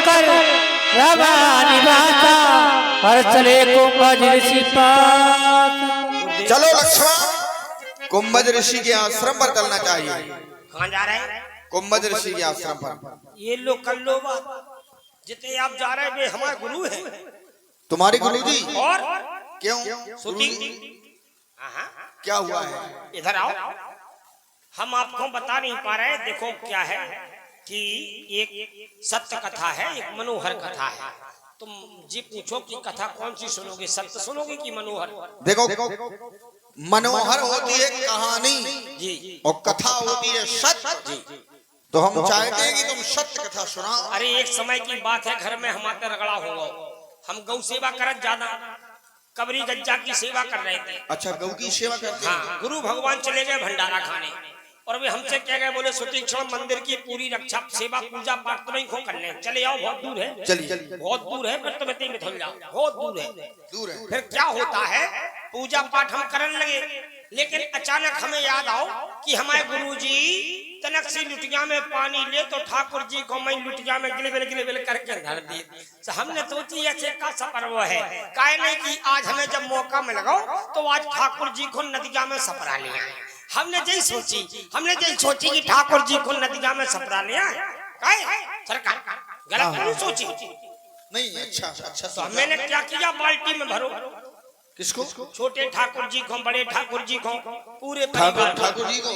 कर रवा निवासा हर चले कुंभज ऋषि पास। चलो लक्ष्मण, कुंभज ऋषि के आश्रम पर चलना चाहिए। कहाँ जा रहे हैं? कुंभज ऋषि के आश्रम पर। ये लोग कर लो बात, जितने आप जा रहे हैं वे हमारे गुरु हैं। तुम्हारे गुरु जी? और क्यों? श्रुति क्या हुआ है? इधर आओ, हम आपको बता नहीं पा रहे। देखो क्या है कि एक सत्य कथा है, एक मनोहर कथा है। तुम जी पूछो कि कथा कौन सी सुनोगे, सत्य सुनोगे कि मनोहर? देखो, मनोहर होती है कहानी जी और कथा होती है सत्य जी। तो हम चाहते हैं कि तुम सत्य कथा सुनाओ। अरे एक समय की बात है, घर में हमारे रगड़ा होगा, हम गौ सेवा करत ज्यादा कबरी गज्जा की सेवा कर रहे थे। अच्छा, गौ की सेवा करते हैं। हाँ, गुरु भगवान चले गए भंडारा खाने और वे हमसे कह गए, बोले सुतीक्षण मंदिर की पूरी रक्षा सेवा पूजा पाठ तुम्हें खो कर ले, चले आओ, बहुत दूर है, चलिए बहुत दूर है, फिर तुम्हें तीन थल जाओ, बहुत दूर है। दूर है। फिर क्या होता है, पूजा पाठ हम करने लगे, लेकिन अचानक हमें याद आओ कि हमारे गुरुजी तनक सी लुटिया में पानी ले तो ठाकुर जी को मैं लुटिया में गिले करके धर दी। तो हमने सोची ऐसे का सफर वो है, काहे नहीं कि आज हमें जब मौका मिलेगा तो आज ठाकुर जी को नदिया में सफरा लिया। हमने यही सोची कि ठाकुर जी को नदिया में सफरा लिया, सरकार गलत नहीं सोची। नहीं, अच्छा तो मैंने क्या किया, बाल्टी में भरो, किसको? छोटे ठाकुर जी को, बड़े ठाकुर जी को, पूरे ठाकुर जी को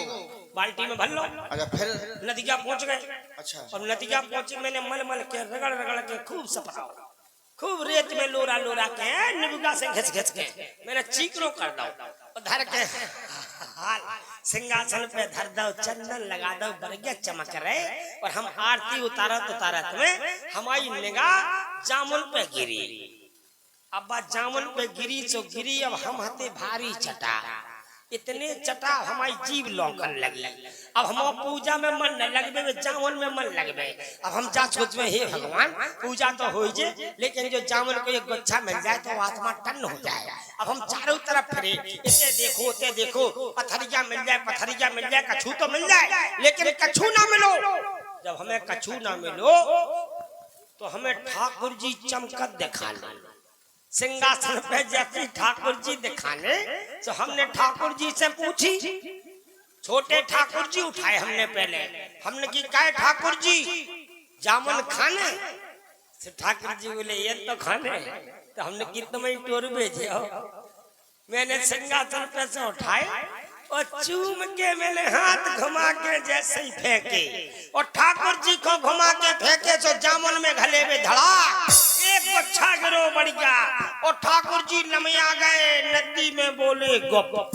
बाल्टी में भर लो। अच्छा, फिर नदिया पहुंच गए। अच्छा, और नदिया पहुंचे, मैंने मल के रगड़ के खूब सफराओ, खूब रेत में लोरा के निबुगा से घिस के मैंने चीकरो कर दो और धर के सिंहासन पे धर दो, चंदन लगा दो, बरगे चमक रहे और हम आरती उतारत में हमारी निगाह जामुन पे गिरी। अब जामुन पे गिरी तो गिरी, अब हम हते भारी चटा, इतने चटा हमारी जीव लौकन लगी। अब हम पूजा में मन न लगबे, जामुन में मन लगबे। अब हम जा सोचबे, हे भगवान पूजा तो हो जे, लेकिन जो जामुन को एक गुच्छा मिल जाए तो आत्मा टन हो जाए। अब हम चारों तरफ फिरे, इसे देखो, पथरिया मिल जाए, कछू तो मिल जाए, लेकिन कछू ना मिलो। जब हमें कछू ना मिलो तो हमें ठाकुर जी चमकत दिखा ले, सिंहासन पे जैसे ठाकुर जी दिखाने। तो हमने ठाकुर जी से पूछी, छोटे ठाकुर जी उठाए हमने पहले, हमने की कहा ठाकुर जी जामुन खाने? तो ठाकुर जी बोले ये तो खाने। तो हमने की तुम्हें टोर भेजे हो। मैंने सिंहासन पे से उठाए और चूम के मैंने हाथ घुमा के जैसे ही फेंके और ठाकुर जी को घुमा के फेंके तो जामुन में घले में धड़ा एक बच्चा गिरो बढ़ गया और ठाकुर जी लमिया गए नदी में, बोले गप।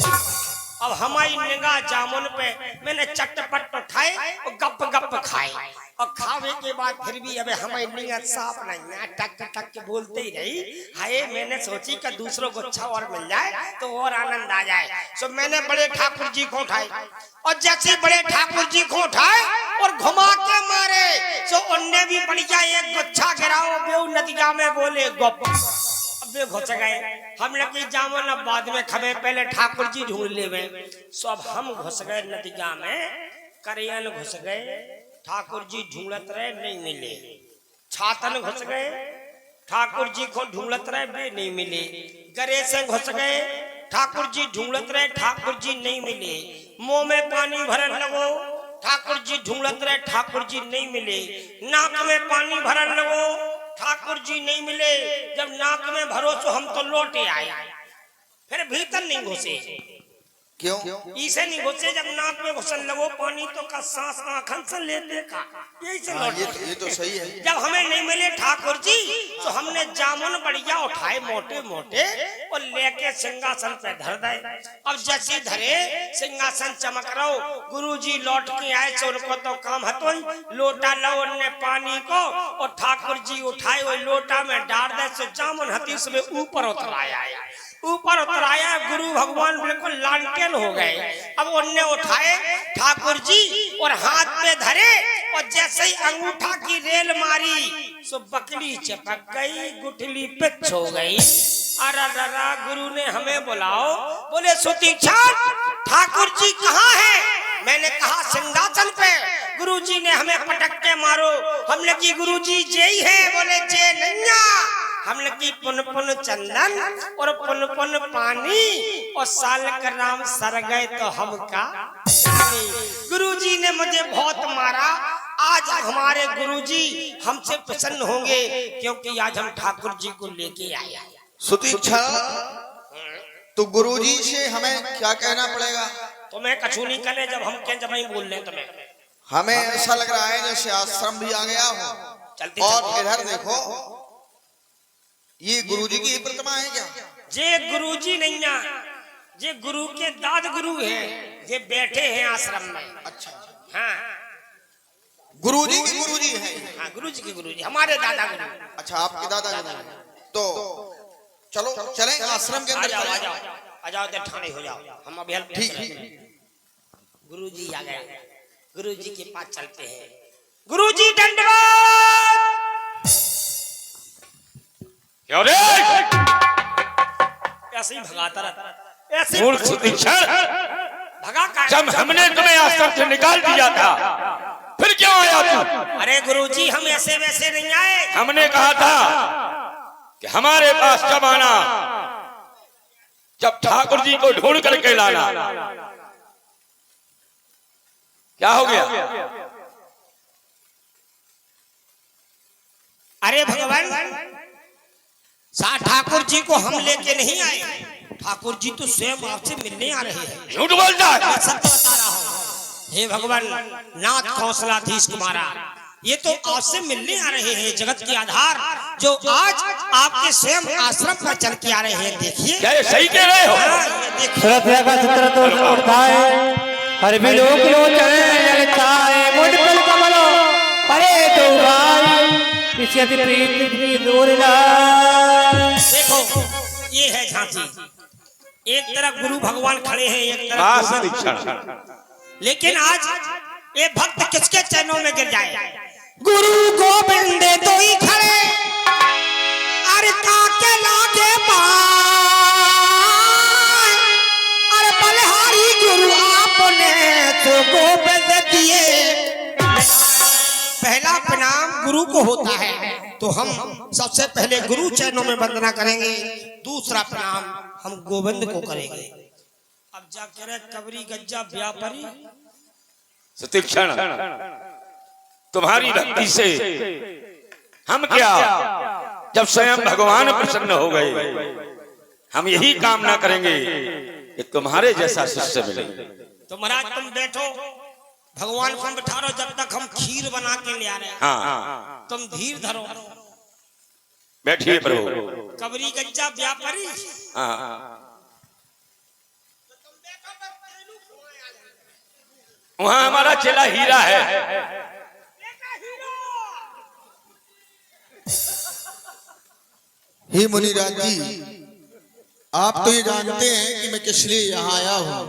अब हमारी निगाह जामुन पे, मैंने चटपट उठाए और गप खाए और खावे के बाद फिर भी अब हमारी निगाह साफ नहीं है, टक बोलते ही रही। हाय, मैंने सोची कि दूसरों को अच्छा और मिल जाए तो और आनंद आ जाए। तो मैंने बड़े ठाकुर जी को उठाए और जैसे बड़े ठाकुर जी को उठाए और घुमा के मारे तो उनने भी बढ़िया एक गुच्छा गिराओ बेऊ नदिया में, बोले गप। अब घुस गए। हमने की जामुन अब बाद में खबे, पहले ठाकुर जी ढूंढ ले। सो अब हम घुस गए नदिया में, करियन घुस गए, ठाकुर जी ढूंढत रहे नहीं मिले। छातन घुस गए, ठाकुर जी को ढूंढत रहे वे नहीं मिले। गरे से घुस गए, ठाकुर जी ढूंढत रहे, ठाकुर जी नहीं मिले। मुंह में पानी भरन लगो, ठाकुर जी ढूंढत रहे, ठाकुर जी नहीं मिले। नाक में पानी भरन लगो, ठाकुर जी नहीं मिले। जब नाक में भरो तो हम तो लौटे आए, फिर भीतर नहीं घुसे। क्यों? इसे नहीं घुसे, जब नाक में घुसन लगो पानी तो का सांस आंखन से लेते का, यही से लौटे। ये तो सही है। जब हमें नहीं मिले ठाकुर जी तो हमने जामुन बढ़िया उठाए मोटे और लेके सिंहासन पे धर दे। अब जैसे धरे सिंहासन चमक रहो, गुरुजी लौट के आए तो उनको तो काम हतो, लोटा लो ने पानी को और ठाकुर जी उठाए वो लोटा में डाल दे। तो जामुन हती उसमें ऊपर उतराया, गुरु भगवान बिल्कुल लालटेन हो गए। अब उनने उठाए ठाकुर जी और हाथ पे धरे और जैसे ही अंगूठा की रेल मारी सो बकली चपक गई, गुठली पिच हो गई। अरे गुरु ने हमें बुलाओ, बोले सुतीक्षण ठाकुर जी कहाँ है? मैंने कहा सिंहासन पे। गुरुजी ने हमें पटक के मारो। हमने की गुरुजी जय है, बोले जय नैया। हमने की पुन पुन चंदन और पुन पुन पानी और साल का नाम सर गए तो हम का। गुरुजी ने मुझे बहुत मारा। आज हमारे गुरुजी हमसे प्रसन्न होंगे क्योंकि आज हम ठाकुर जी को लेके आए। सुतीक्षण, तो गुरुजी से हमें क्या कहना पड़ेगा? तुम्हें कछु नहीं करे, जब हम क्या जब ही बोल रहे तुम्हें। हमें ऐसा लग रहा है जैसे आश्रम भी आ गया हो। चलते और इधर देखो, ये गुरुजी की प्रतिमा है क्या? जे गुरुजी नहीं है, जे गुरु के दाद गुरु हैं, जे बैठे हैं आश्रम में। अच्छा, हाँ गुरुजी की गुरुजी है। हाँ, गुरुजी की गुरुजी हमारे दादा गुरु। अच्छा, आपके दादा गुरु। तो चलो चलें आश्रम के आ अंदर जाओ आ चलें। जाओ आ जाओ, इधर ठाणे हो जाओ, हम अभी हेल्प ठीक करेंगे। ठीक। गुरुजी आ गए, गुरुजी के पास चलते हैं। गुरुजी दंडवत। क्यों रे ऐसे ही भगाता रहता, ऐसे ही मूर्ख सुतीक्षण, भगा का। जब हमने तुम्हें आश्रम से निकाल दिया था फिर क्यों आया तू? अरे गुरुजी हम ऐसे वैसे नहीं आए। हमने कहा था कि हमारे पास जब आना, जब ठाकुर जी को ढूंढ करके लाना। क्या हो गया? अरे भगवान, सा ठाकुर जी को हम लेके नहीं आए, ठाकुर जी तो स्वयं आपसे मिलने आ रहे हैं। झूठ बोलता है। मैं सत्य बता रहा हूँ। हे भगवान नाथ कौशलाधीश कुमारा, ये तो आपसे मिलने आ रहे हैं, जगत के आधार जो आज आपके स्वयं आश्रम पर चल के आ रहे हैं। देखिए क्या ये सही कह रहे हो? हाँ, ये देखिए। सुरत का चित्र तो उठाए हर भी लोग लोचने लगताए मुझ पर कमलो परे तो भाई पीछे प्रीत की दूर लाए। देखो ये है झांसी, एक तरफ गुरु भगवान खड़े हैं, एक तरफ वाह गोविंद। सुतीक्षण, लेकिन आज ये भक्त किसके चरणों में गिर जाए? गुरु गोविंद तो ही खड़े, अरे काके लागे पाए, अरे बलिहारी गुरु आपने तो गोविंद दिए। पहला प्रणाम गुरु को होता है, तो हम सबसे पहले गुरु चरणों में वंदना करेंगे, दूसरा प्रणाम हम गोविंद को करेंगे। अब जा करे कबरी गज्जा व्यापारी। सुतीक्षण, तुम्हारी भक्ति से हम क्या, जब स्वयं भगवान प्रसन्न हो गए, हम यही कामना करेंगे कि तुम्हारे जैसा शिष्य मिले। तो महाराज तुम बैठो, भगवान को बिठा रहो, जब तक हम खीर बना के ले आ रहे हैं। हाँ तुम धीर धरो। बैठिए प्रभु। कबरी गज्जा व्यापारी। हाँ, वहाँ हमारा चेला हीरा है। हे मुनिराज जी, आप तो ये जानते हैं कि मैं किस लिए यहाँ आया हूँ।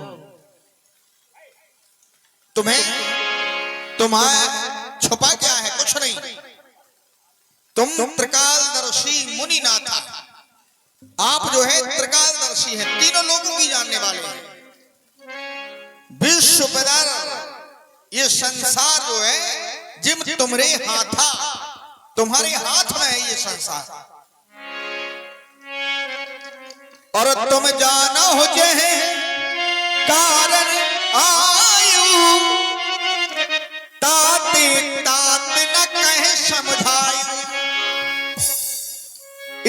तुम्हारा छुपा क्या है? कुछ नहीं। तुम त्रिकालदर्शी मुनि नाथा, आप जो है त्रिकालदर्शी हैं, तीनों लोगों की जानने वाले हैं। विश्व पदार ये संसार जो है जिम तुम्हारे हाथा, तुम्हारे हाथ में है ये संसार। और तुम जानो हो जे कारण आयु, ताते तात न कहे समझायु।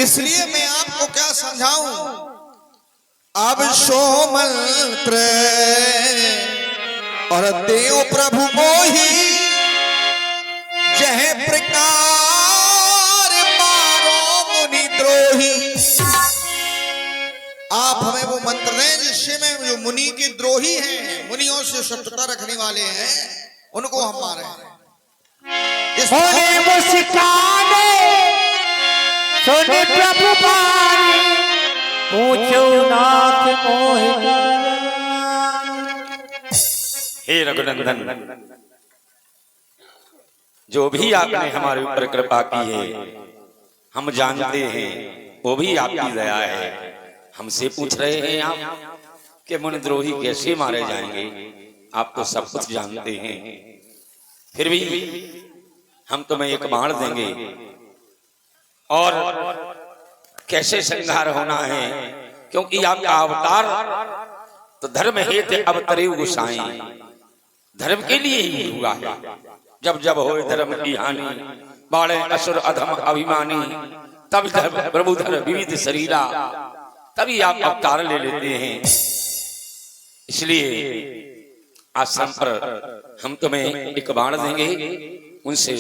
इसलिए मैं आपको क्या समझाऊं, अब सो मंत्र और देव प्रभु मोही, जह प्रकार मारो मुनि द्रोही। आप हमें वो मंत्र दें जिससे में जो मुनि के द्रोही हैं, मुनियों से शत्रुता रखने वाले हैं, उनको हम मारे। होने मुस्काने सोने प्रभु पानी पूछो नाथ मोहि हे रघुनंदन, जो भी आपने हमारे ऊपर कृपा की है हम जानते हैं, वो भी आपकी दया है। हमसे पूछ रहे हैं आप कि मुनिद्रोही कैसे मारे जाएंगे, आप तो सब कुछ जानते हैं। फिर भी हम तुम्हें एक बाण देंगे और कैसे संहार होना है, क्योंकि आपका अवतार तो धर्म हेतु अवतरे गोसाई, धर्म के लिए ही हुआ है। जब जब होए धर्म की हानि, बाड़े असुर अधम अभिमानी, तब प्रभु धर विविध शरीरा, तभी आप अवतार ले लेते हैं। इसलिए आश्रम पर हम तुम्हें एक बाण देंगे उनसे,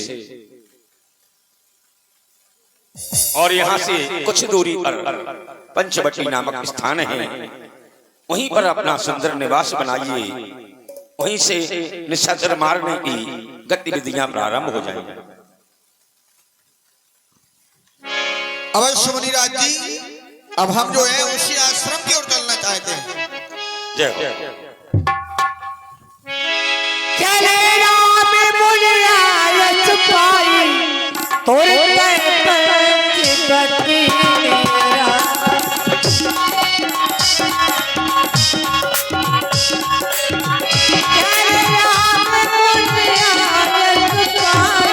और यहाँ से कुछ दूरी पर पंचवटी नामक स्थान है, वहीं पर अपना सुंदर निवास बनाइए। वहीं से निशाचर मारने की गतिविधियां प्रारंभ हो जाएंगी। अवश्य मुनिराज जी, अब हम जो है उसी आश्रम की ओर चलना चाहते हैं। जय हो। चले राम मुनिया यश पाई तोरे की गति मेरा चले राम मुनिया यश पाई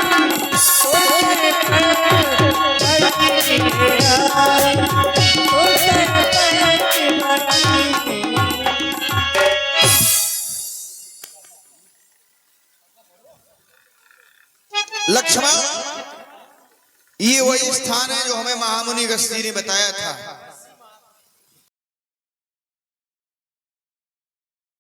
तोरे की गति मेरा लक्ष्मण, ये वही स्थान है जो हमें महामुनि अगस्त्य ने बताया था।